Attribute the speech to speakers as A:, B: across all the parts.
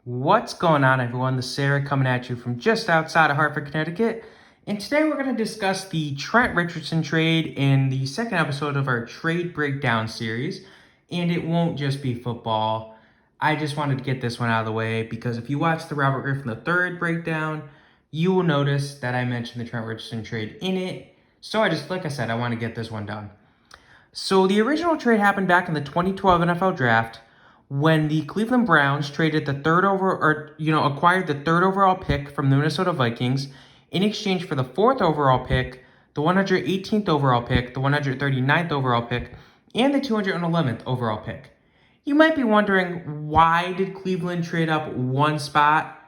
A: What's going on, everyone? This is Sarah coming at you from just outside of Hartford, Connecticut. And today we're going to discuss the Trent Richardson trade in the second episode of our trade breakdown series. And it won't just be football. I just wanted to get this one out of the way because if you watch the Robert Griffin III breakdown, you will notice that I mentioned the Trent Richardson trade in it. So like I said, I want to get this one done. So the original trade happened back in the 2012 NFL Draft when the Cleveland Browns traded acquired the third overall pick from the Minnesota Vikings in exchange for the fourth overall pick, the 118th overall pick, the 139th overall pick, and the 211th overall pick. You might be wondering, why did Cleveland trade up one spot?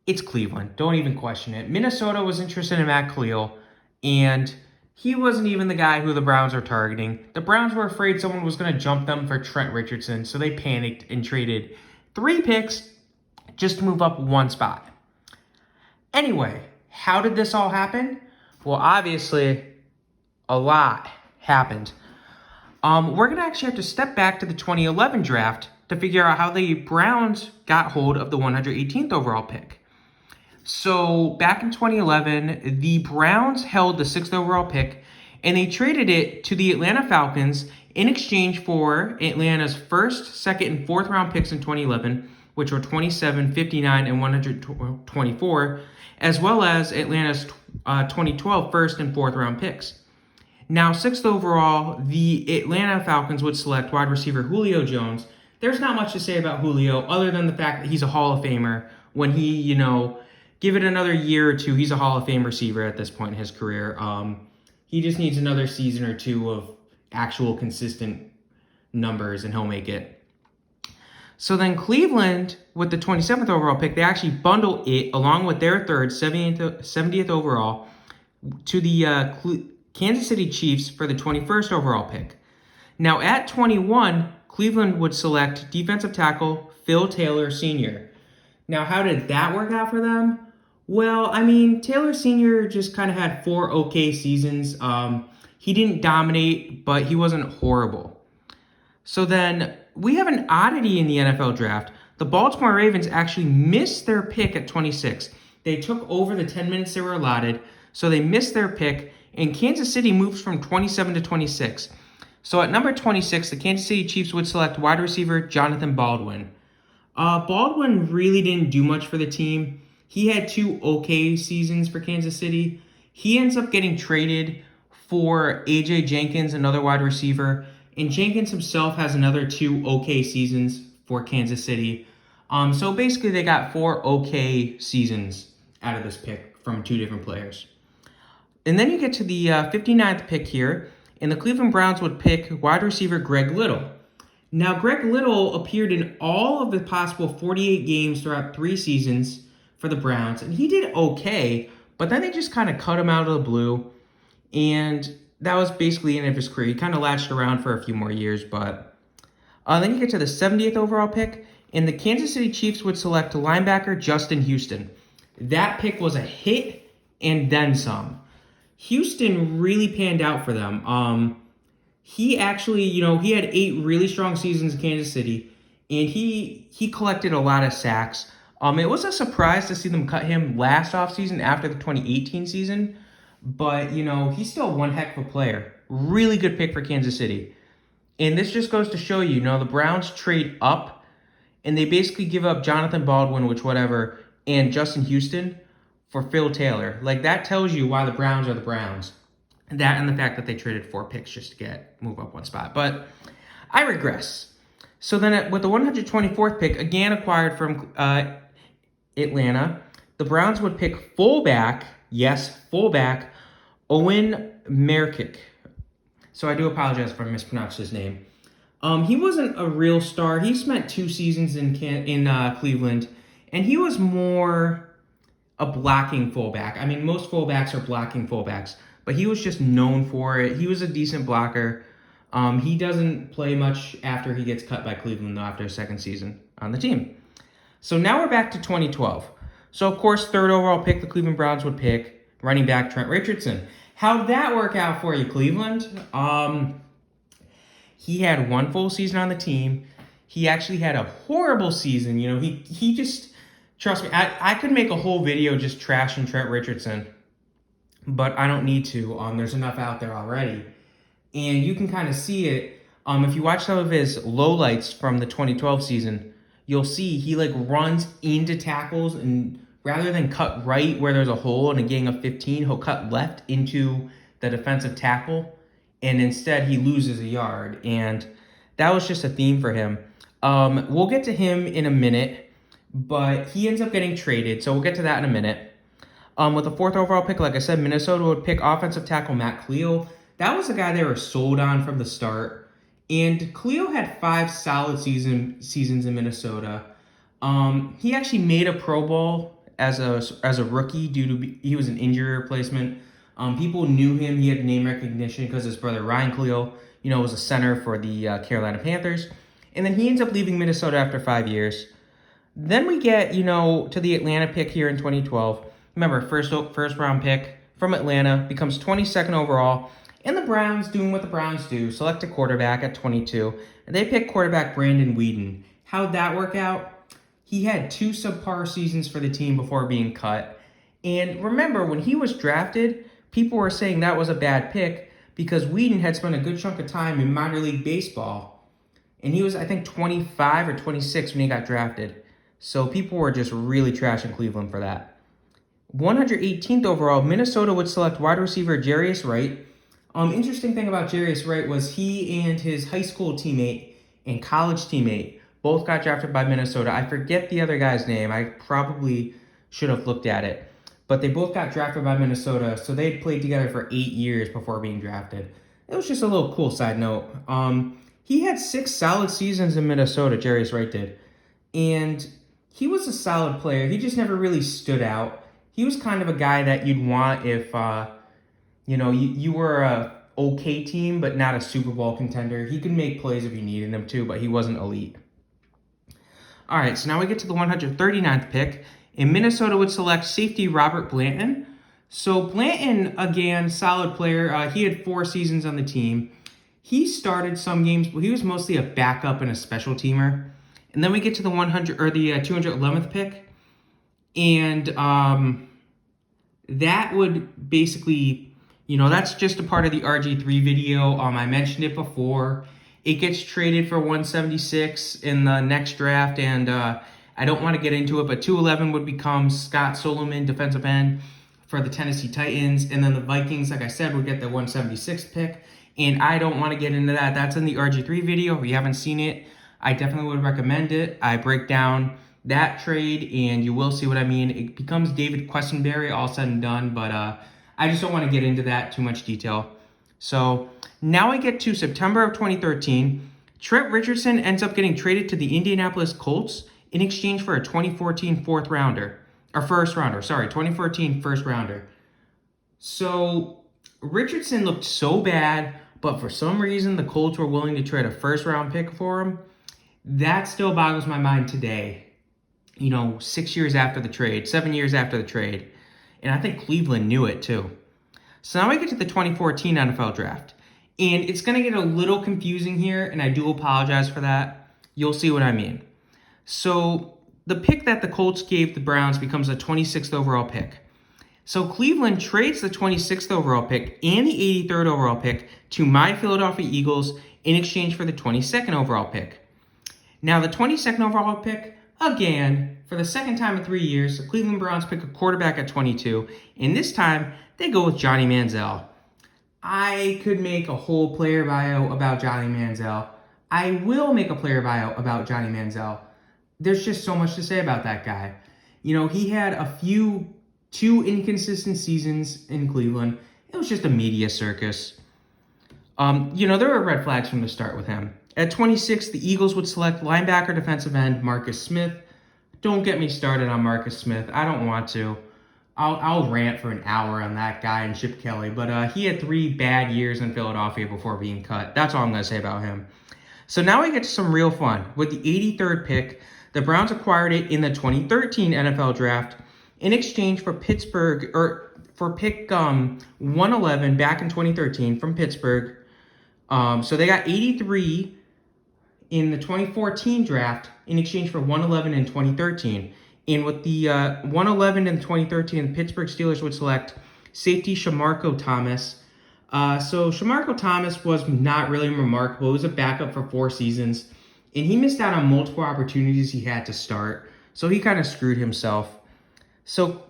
A: It's Cleveland. Don't even question it. Minnesota was interested in Matt Khalil, and he wasn't even the guy who the Browns were targeting. The Browns were afraid someone was going to jump them for Trent Richardson, so they panicked and traded 3 picks just to move up one spot. Anyway, how did this all happen? Well, obviously, a lot happened. We're going to actually have to step back to the 2011 draft to figure out how the Browns got hold of the 118th overall pick. So back in 2011, the Browns held the 6th overall pick, and they traded it to the Atlanta Falcons in exchange for Atlanta's 1st, 2nd, and 4th round picks in 2011, which were 27, 59, and 124, as well as Atlanta's 2012 1st and 4th round picks. Now, 6th overall, the Atlanta Falcons would select wide receiver Julio Jones. There's not much to say about Julio other than the fact that he's a Hall of Famer. When he, give it another year or two, he's a Hall of Fame receiver at this point in his career. He just needs another season or two of actual consistent numbers, and he'll make it. So then Cleveland, with the 27th overall pick, they actually bundle it along with their third, 70th overall, to the Kansas City Chiefs for the 21st overall pick. Now at 21, Cleveland would select defensive tackle Phil Taylor Sr. Now, how did that work out for them? Well, Taylor Sr. just kind of had 4 okay seasons. He didn't dominate, but he wasn't horrible. So then we have an oddity in the NFL draft. The Baltimore Ravens actually missed their pick at 26. They took over the 10 minutes they were allotted, so they missed their pick, and Kansas City moves from 27 to 26. So at number 26, the Kansas City Chiefs would select wide receiver Jonathan Baldwin. Baldwin really didn't do much for the team. He had 2 okay seasons for Kansas City. He ends up getting traded for A.J. Jenkins, another wide receiver, and Jenkins himself has another 2 okay seasons for Kansas City. So basically they got 4 okay seasons out of this pick from 2 different players. And then you get to the 59th pick here, and the Cleveland Browns would pick wide receiver Greg Little. Now, Greg Little appeared in all of the possible 48 games throughout 3 seasons for the Browns, and he did okay, but then they just kind of cut him out of the blue, and that was basically the end of his career. He kind of latched around for a few more years, but then you get to the 70th overall pick, and the Kansas City Chiefs would select linebacker Justin Houston. That pick was a hit and then some. Houston really panned out for them. He actually, he had 8 really strong seasons in Kansas City, and he collected a lot of sacks. It was a surprise to see them cut him last offseason after the 2018 season, but, he's still one heck of a player. Really good pick for Kansas City. And this just goes to show you, the Browns trade up, and they basically give up Jonathan Baldwin, and Justin Houston for Phil Taylor. Like, that tells you why the Browns are the Browns. That and the fact that they traded 4 picks just to move up one spot. But I regress. So then with the 124th pick, again acquired from Atlanta, the Browns would pick fullback, Owen Merkic. So I do apologize if I mispronounced his name. He wasn't a real star. He spent 2 seasons in Cleveland, and he was more a blocking fullback. Most fullbacks are blocking fullbacks, but he was just known for it. He was a decent blocker. He doesn't play much after he gets cut by Cleveland, though, after his 2nd season on the team. So now we're back to 2012. So, of course, 3rd overall pick, the Cleveland Browns would pick running back Trent Richardson. How'd that work out for you, Cleveland? He had 1 full season on the team. He actually had a horrible season. He just, trust me, I could make a whole video just trashing Trent Richardson, but I don't need to. There's enough out there already. And you can kind of see it. If you watch some of his lowlights from the 2012 season, you'll see he like runs into tackles, and rather than cut right where there's a hole in a gang of 15, he'll cut left into the defensive tackle, and instead he loses a yard. And that was just a theme for him. We'll get to him in a minute, but he ends up getting traded, so we'll get to that in a minute. With the 4th overall pick, like I said, Minnesota would pick offensive tackle Matt Cleo. That was the guy they were sold on from the start. And Cleo had 5 solid seasons in Minnesota. He actually made a Pro Bowl as a rookie due to he was an injury replacement. People knew him. He had name recognition because his brother Ryan Cleo, was a center for the Carolina Panthers. And then he ends up leaving Minnesota after 5 years. Then we get, to the Atlanta pick here in 2012. Remember, first round pick from Atlanta, becomes 22nd overall. And the Browns, doing what the Browns do, select a quarterback at 22. And they pick quarterback Brandon Weeden. How'd that work out? He had 2 subpar seasons for the team before being cut. And remember, when he was drafted, people were saying that was a bad pick because Weeden had spent a good chunk of time in minor league baseball. And he was, I think, 25 or 26 when he got drafted. So people were just really trashing Cleveland for that. 118th overall, Minnesota would select wide receiver Jarius Wright. Interesting thing about Jarius Wright was he and his high school teammate and college teammate both got drafted by Minnesota. I forget the other guy's name. I probably should have looked at it. But they both got drafted by Minnesota, so they had played together for 8 years before being drafted. It was just a little cool side note. He had 6 solid seasons in Minnesota, Jarius Wright did. And he was a solid player. He just never really stood out. He was kind of a guy that you'd want if, you were a okay team, but not a Super Bowl contender. He could make plays if you needed him to, but he wasn't elite. All right, so now we get to the 139th pick. And Minnesota would select safety Robert Blanton. So Blanton, again, solid player. He had 4 seasons on the team. He started some games, but he was mostly a backup and a special teamer. And then we get to the 211th pick. And that would basically, that's just a part of the RG3 video. I mentioned it before. It gets traded for 176 in the next draft, and I don't want to get into it, but 211 would become Scott Solomon, defensive end for the Tennessee Titans. And then the Vikings, like I said, would get the 176th pick. And I don't want to get into that. That's in the RG3 video. If you haven't seen it, I definitely would recommend it. I break down that trade, and you will see what I mean. It becomes David Questenberry, all said and done, but I just don't want to get into that too much detail. So now I get to September of 2013. Trent Richardson ends up getting traded to the Indianapolis Colts in exchange for a 2014 first rounder. 2014 first rounder. So Richardson looked so bad, but for some reason the Colts were willing to trade a first round pick for him. That still boggles my mind today. 6 years after the trade, 7 years after the trade. And I think Cleveland knew it too. So now I get to the 2014 NFL draft. And it's going to get a little confusing here, and I do apologize for that. You'll see what I mean. So the pick that the Colts gave the Browns becomes a 26th overall pick. So Cleveland trades the 26th overall pick and the 83rd overall pick to my Philadelphia Eagles in exchange for the 22nd overall pick. Now the 22nd overall pick, again, for the second time in 3 years, the Cleveland Browns pick a quarterback at 22, and this time they go with Johnny Manziel. I could make a whole player bio about Johnny Manziel. I will make a player bio about Johnny Manziel. There's just so much to say about that guy. He had two inconsistent seasons in Cleveland. It was just a media circus. There were red flags from the start with him. At 26, the Eagles would select linebacker defensive end Marcus Smith. Don't get me started on Marcus Smith. I don't want to. I'll rant for an hour on that guy and Chip Kelly, but he had 3 bad years in Philadelphia before being cut. That's all I'm going to say about him. So now we get to some real fun. With the 83rd pick, the Browns acquired it in the 2013 NFL Draft in exchange for Pittsburgh, or for pick 111 back in 2013 from Pittsburgh. So they got 83, in the 2014 draft in exchange for 111 in 2013. And with the 111 in 2013, the Pittsburgh Steelers would select safety Shamarko Thomas. So Shamarko Thomas was not really remarkable. He was a backup for 4 seasons, and he missed out on multiple opportunities he had to start. So he kind of screwed himself. So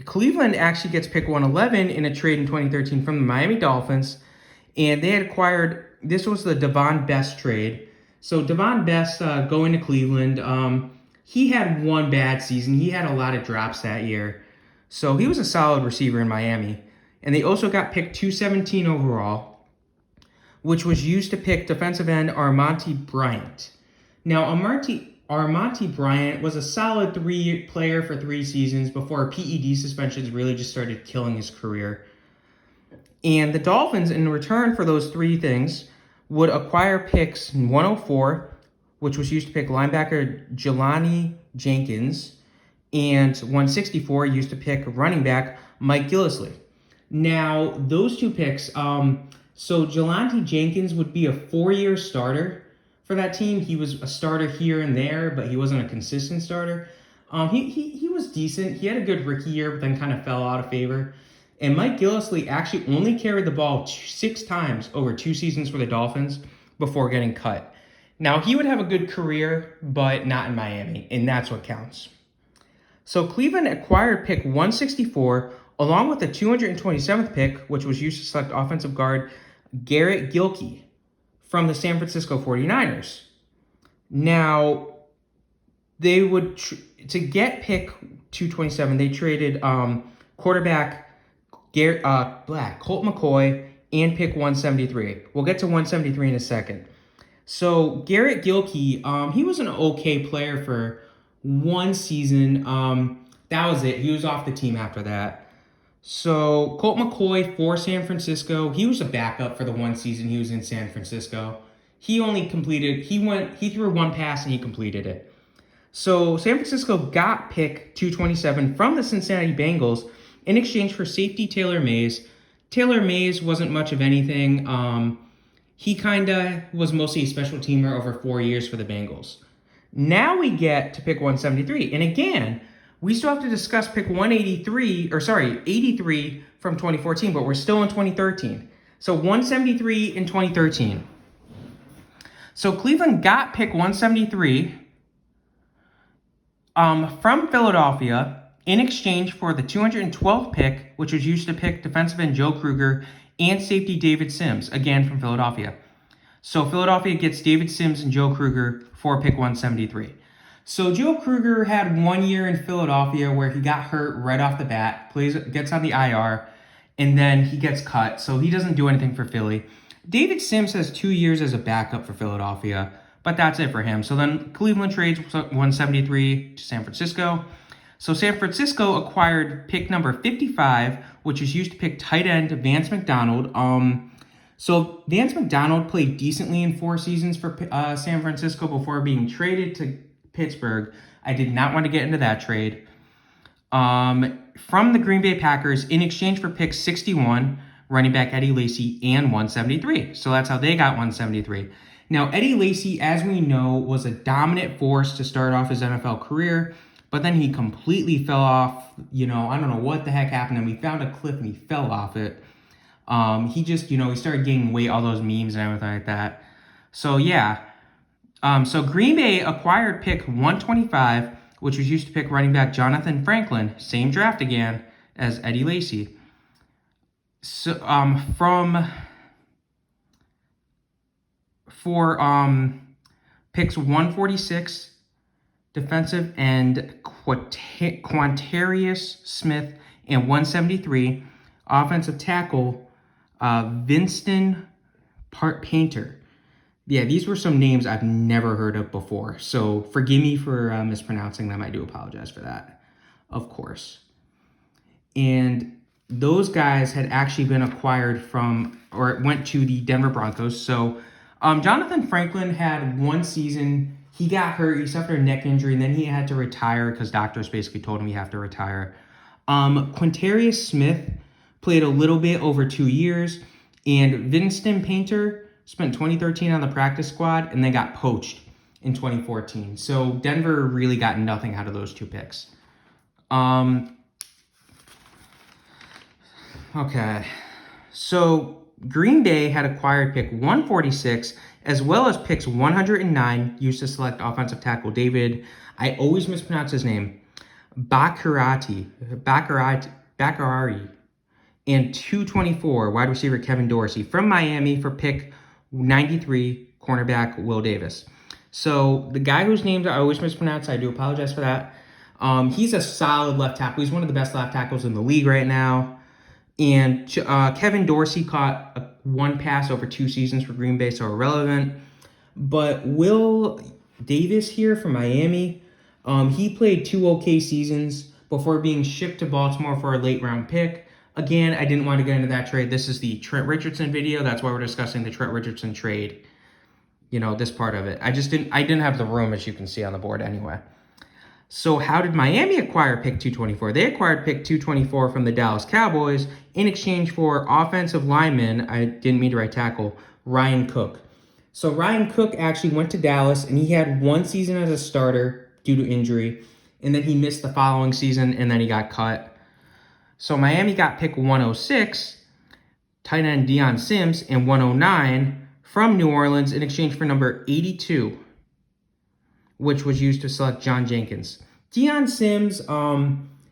A: Cleveland actually gets pick 111 in a trade in 2013 from the Miami Dolphins, and they had acquired, this was the Devon Best trade. So Devon Best going to Cleveland, he had one bad season. He had a lot of drops that year. So he was a solid receiver in Miami. And they also got picked 217 overall, which was used to pick defensive end Armonte Bryant. Now, Armonte Bryant was a solid player for 3 seasons before PED suspensions really just started killing his career. And the Dolphins, in return for those 3 things, would acquire picks 104, which was used to pick linebacker Jelani Jenkins, and 164 used to pick running back Mike Gillislee. Now, those 2 picks, so Jelani Jenkins would be a 4-year starter for that team. He was a starter here and there, but he wasn't a consistent starter. He was decent. He had a good rookie year, but then kind of fell out of favor. And Mike Gillislee actually only carried the ball 6 times over 2 seasons for the Dolphins before getting cut. Now, he would have a good career, but not in Miami, and that's what counts. So Cleveland acquired pick 164 along with the 227th pick, which was used to select offensive guard Garrett Gilkey from the San Francisco 49ers. Now, they would, to get pick 227, they traded quarterback Colt McCoy and pick 173. We'll get to 173 in a second. So Garrett Gilkey, he was an okay player for 1 season. That was it. He was off the team after that. So Colt McCoy for San Francisco, he was a backup for the 1 season he was in San Francisco. He threw 1 pass and he completed it. So San Francisco got pick 227 from the Cincinnati Bengals in exchange for safety Taylor Mays. Taylor Mays wasn't much of anything. He kind of was mostly a special teamer over 4 years for the Bengals. Now we get to pick 173. And again, we still have to discuss pick 83 from 2014, but we're still in 2013. So 173 in 2013. So Cleveland got pick 173 from Philadelphia in exchange for the 212th pick, which was used to pick defensive end Joe Kruger and safety David Sims, again from Philadelphia. So Philadelphia gets David Sims and Joe Kruger for pick 173. So Joe Kruger had 1 year in Philadelphia where he got hurt right off the bat, gets on the IR, and then he gets cut. So he doesn't do anything for Philly. David Sims has 2 years as a backup for Philadelphia, but that's it for him. So then Cleveland trades 173 to San Francisco. So San Francisco acquired pick number 55, which is used to pick tight end Vance McDonald. So Vance McDonald played decently in 4 seasons for San Francisco before being traded to Pittsburgh. I did not want to get into that trade. From the Green Bay Packers in exchange for pick 61, running back Eddie Lacy, and 173. So that's how they got 173. Now, Eddie Lacy, as we know, was a dominant force to start off his NFL career, but then he completely fell off. I don't know what the heck happened, and we found a cliff and he fell off it. He just, he started gaining weight, all those memes and everything like that. So, yeah. So Green Bay acquired pick 125, which was used to pick running back Jonathan Franklin, same draft again as Eddie Lacy. So for picks 146, defensive end Quantarius Smith, and 173, offensive tackle Winston Painter. Yeah, these were some names I've never heard of before, so forgive me for mispronouncing them. I do apologize for that, of course. And those guys had actually been acquired went to the Denver Broncos. So Jonathan Franklin had 1 season. He got hurt. He suffered a neck injury, and then he had to retire because doctors basically told him he have to retire. Quintarius Smith played a little bit over 2 years, and Winston Painter spent 2013 on the practice squad, and then got poached in 2014. So Denver really got nothing out of those 2 picks. Okay. So Green Bay had acquired pick 146 as well as picks 109 used to select offensive tackle David, I always mispronounce his name, Bakhtiari, and 224 wide receiver Kevin Dorsey from Miami for pick 93 cornerback Will Davis. So the guy whose names I always mispronounce, I do apologize for that. He's a solid left tackle. He's one of the best left tackles in the league right now. And Kevin Dorsey caught 1 pass over 2 seasons for Green Bay, so irrelevant. But Will Davis here from Miami, he played 2 okay seasons before being shipped to Baltimore for a late round pick. Again, I didn't want to get into that trade. This is the Trent Richardson video. That's why we're discussing the Trent Richardson trade. You know, this part of it. I didn't have the room, as you can see on the board anyway. So how did Miami acquire pick 224? They acquired pick 224 from the Dallas Cowboys in exchange for offensive lineman, I didn't mean to write tackle, Ryan Cook. So Ryan Cook actually went to Dallas, and he had 1 season as a starter due to injury, and then he missed the following season, and then he got cut. So Miami got pick 106, tight end Deion Sims, and 109 from New Orleans in exchange for number 82. Which was used to select John Jenkins. Deion Sims,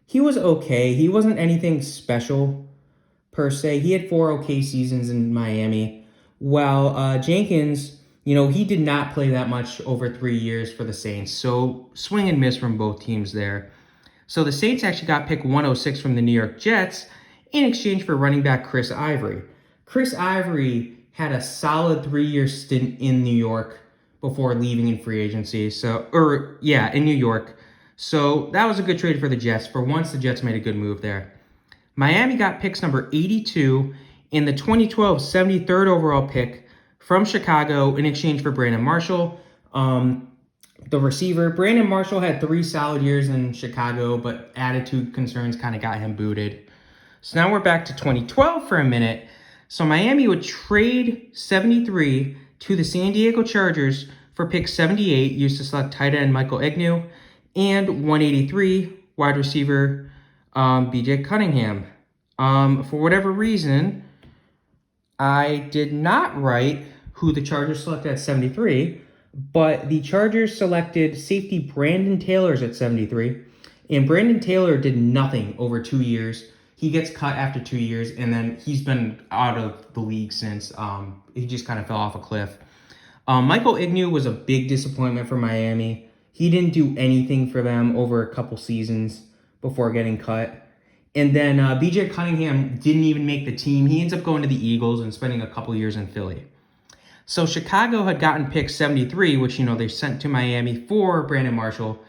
A: he was okay. He wasn't anything special, per se. He had 4 okay seasons in Miami. While Jenkins, you know, he did not play that much over 3 years for the Saints. So swing and miss from both teams there. So the Saints actually got pick 106 from the New York Jets in exchange for running back Chris Ivory. Chris Ivory had a solid 3-year stint in New York before leaving in free agency. In New York. So that was a good trade for the Jets. For once, the Jets made a good move there. Miami got picks number 82 in the 2012 73rd overall pick from Chicago in exchange for Brandon Marshall, the receiver. Brandon Marshall had 3 solid years in Chicago, but attitude concerns kind of got him booted. So now we're back to 2012 for a minute. So Miami would trade 73 to the San Diego Chargers for pick 78, used to select tight end Michael Egnew, and 183 wide receiver BJ Cunningham. For whatever reason, I did not write who the Chargers selected at 73, but the Chargers selected safety Brandon Taylor at 73, and Brandon Taylor did nothing over 2 years. He gets cut after 2 years, and then he's been out of the league since. He just kind of fell off a cliff. Michael Egnew was a big disappointment for Miami. He didn't do anything for them over a couple seasons before getting cut. And then BJ Cunningham didn't even make the team. He ends up going to the Eagles and spending a couple years in Philly. So Chicago had gotten pick 73, which, you know, they sent to Miami for Brandon Marshall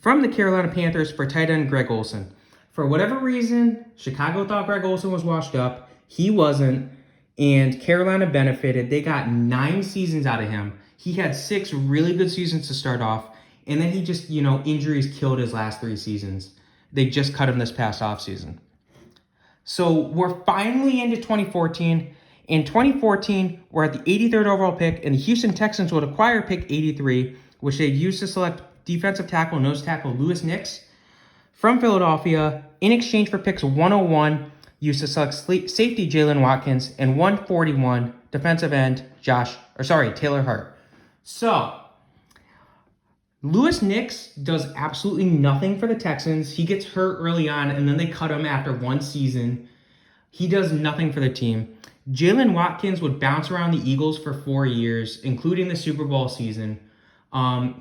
A: from the Carolina Panthers for tight end Greg Olsen. For whatever reason, Chicago thought Greg Olsen was washed up. He wasn't. And Carolina benefited. They got 9 seasons out of him. He had 6 really good seasons to start off. And then he just, you know, injuries killed his last 3 seasons. They just cut him this past offseason. So we're finally into 2014. In 2014, we're at the 83rd overall pick, and the Houston Texans would acquire pick 83, which they'd use to select defensive tackle, nose tackle Louis Nix from Philadelphia in exchange for picks 101, used to select safety Jalen Watkins, and 141 defensive end Taylor Hart. So Louis Nix does absolutely nothing for the Texans. He gets hurt early on, and then they cut him after 1 season. He does nothing for the team. Jalen Watkins would bounce around the Eagles for 4 years, including the Super Bowl season.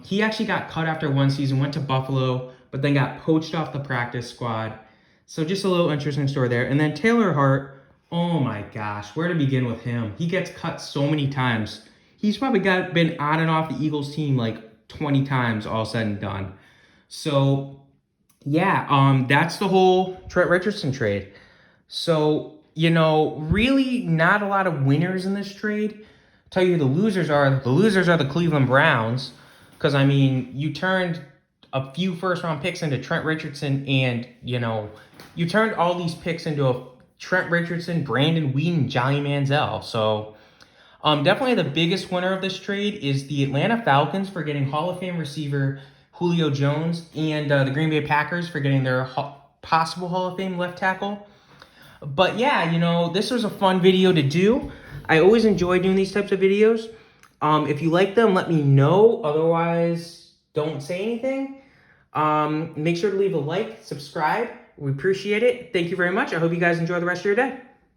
A: He actually got cut after 1 season, went to Buffalo, but then got poached off the practice squad. So just a little interesting story there. And then Taylor Hart, oh my gosh, where to begin with him? He gets cut so many times. He's probably been on and off the Eagles team like 20 times, all said and done. So yeah, that's the whole Trent Richardson trade. So, you know, really not a lot of winners in this trade. I'll tell you who the losers are. The losers are the Cleveland Browns. Because, I mean, you turned a few first-round picks into Trent Richardson, and, you know, you turned all these picks into a Trent Richardson, Brandon Whedon, Johnny Manziel. So, Definitely the biggest winner of this trade is the Atlanta Falcons for getting Hall of Fame receiver Julio Jones, and the Green Bay Packers for getting their possible Hall of Fame left tackle. But yeah, this was a fun video to do. I always enjoy doing these types of videos. If you like them, let me know. Otherwise, don't say anything. Make sure to leave a like, subscribe. We appreciate it. Thank you very much. I hope you guys enjoy the rest of your day.